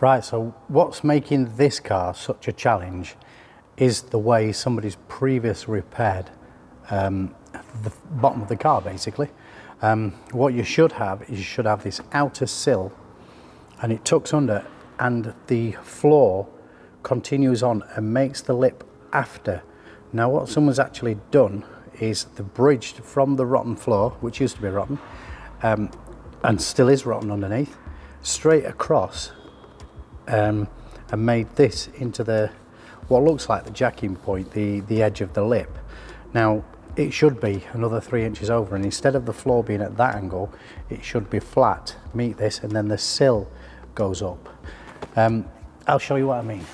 Right, so what's making this car such a challenge is the way somebody's previously repaired the bottom of the car, basically. What you should have is you should have this outer sill, and it tucks under, and the floor continues on and makes the lip after. Now what someone's actually done is they've bridged from the rotten floor, which used to be rotten, and still is rotten underneath, straight across, and made this into the what looks like the jacking point, the edge of the lip. Now it should be another 3 inches over, and instead of the floor being at that angle, it should be flat, meet this, and then the sill goes up. I'll show you what I mean.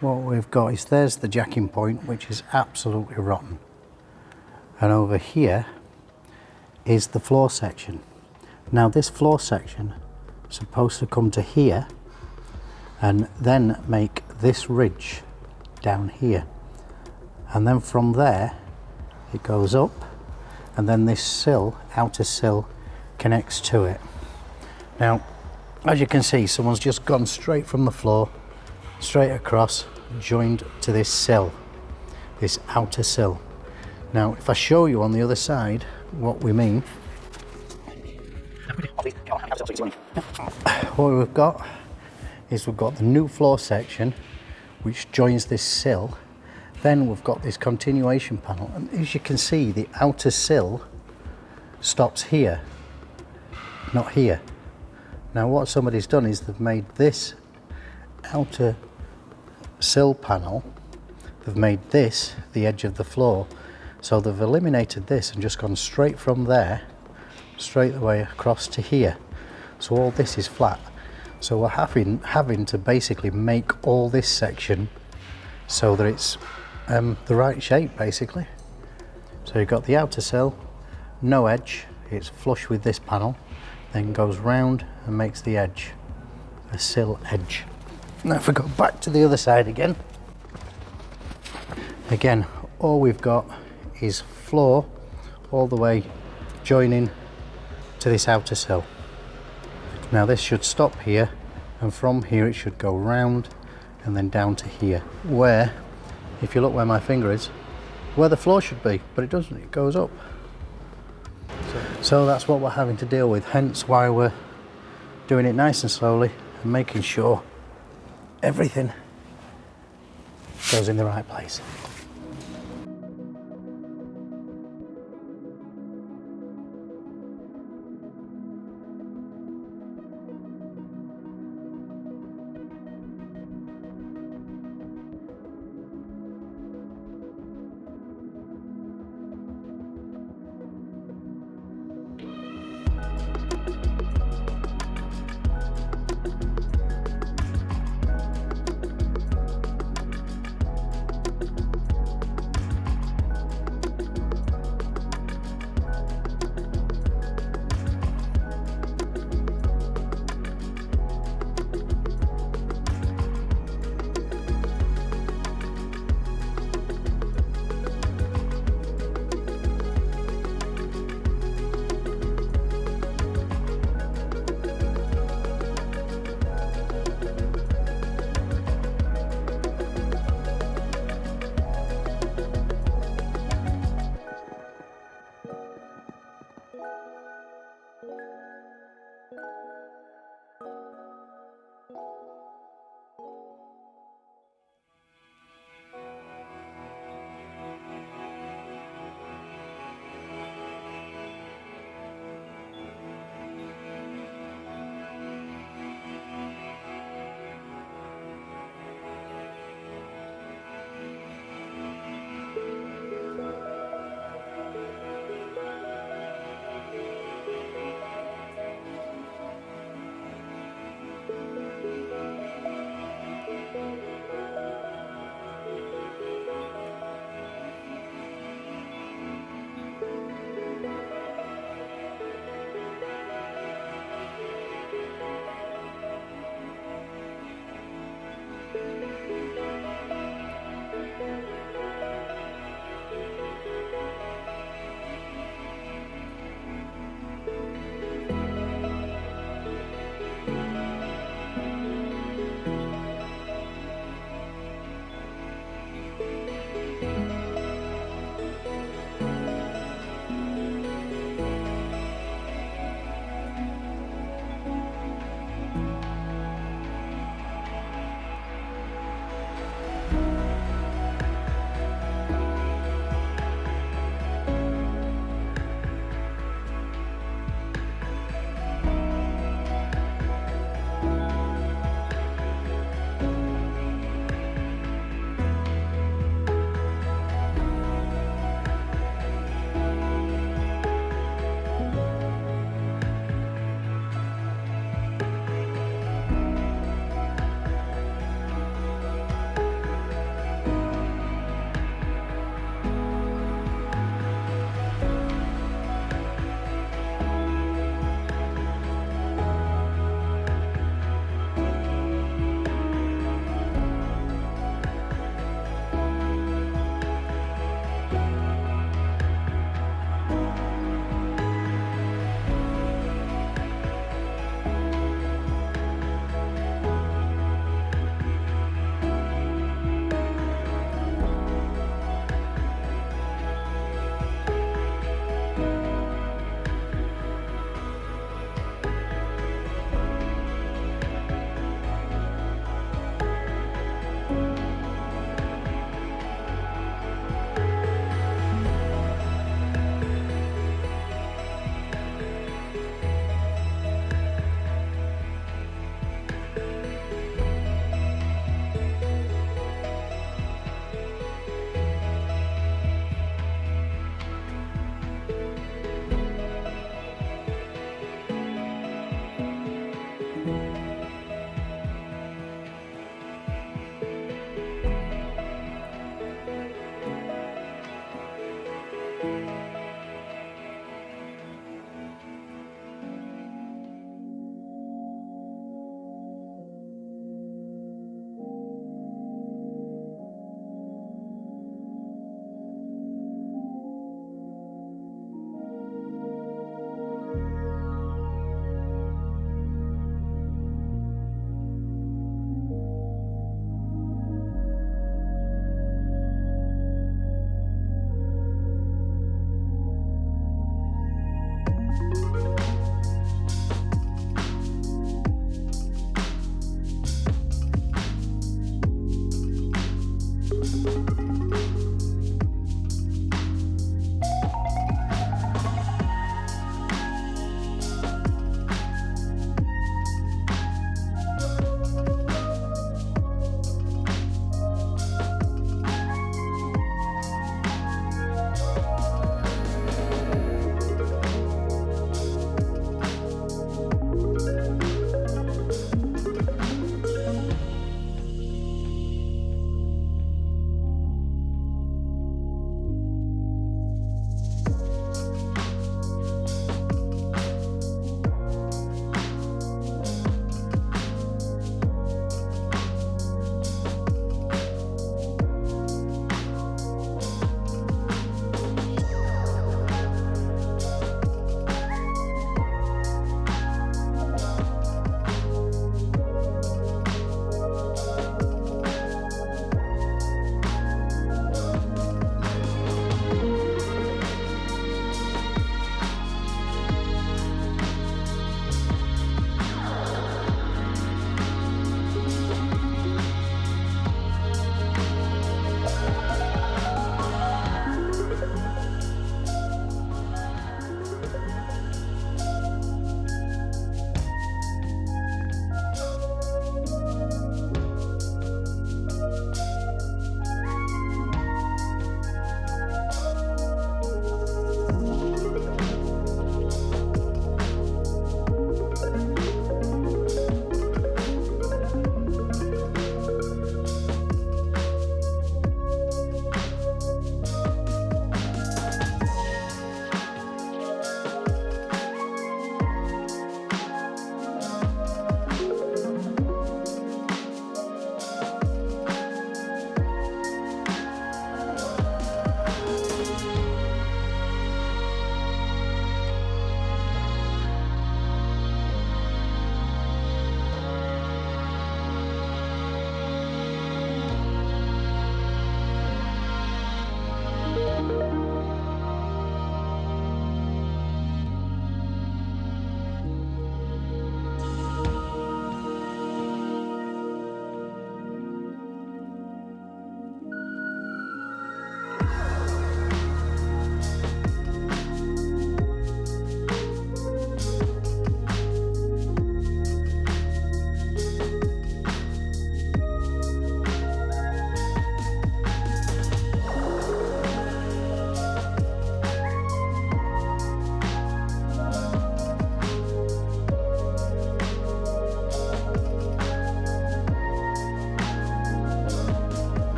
What we've got is, there's the jacking point, which is absolutely rotten, and over here is the floor section. Now this floor section is supposed to come to here and then make this ridge down here, and then from there it goes up, and then this sill, outer sill, connects to it. Now as you can see, someone's just gone straight from the floor, straight across, joined to this sill, this outer sill. Now if I show you on the other side what we mean, what we've got is we've got the new floor section which joins this sill. Then we've got this continuation panel, and as you can see, the outer sill stops here, not here. Now what somebody's done is they've made this outer sill panel, they've made this the edge of the floor, so they've eliminated this and just gone straight from there straight the way across to here. So all this is flat. So we're having to basically make all this section so that it's the right shape, basically. So you've got the outer sill, no edge it's flush with this panel, then goes round and makes the edge, a sill edge. Now if we go back to the other side again, all we've got is floor all the way joining to this outer sill. Now this should stop here, and from here it should go round and then down to here, where, if you look where my finger is, where the floor should be, but it doesn't, it goes up. So that's what we're having to deal with, hence why we're doing it nice and slowly and making sure everything goes in the right place.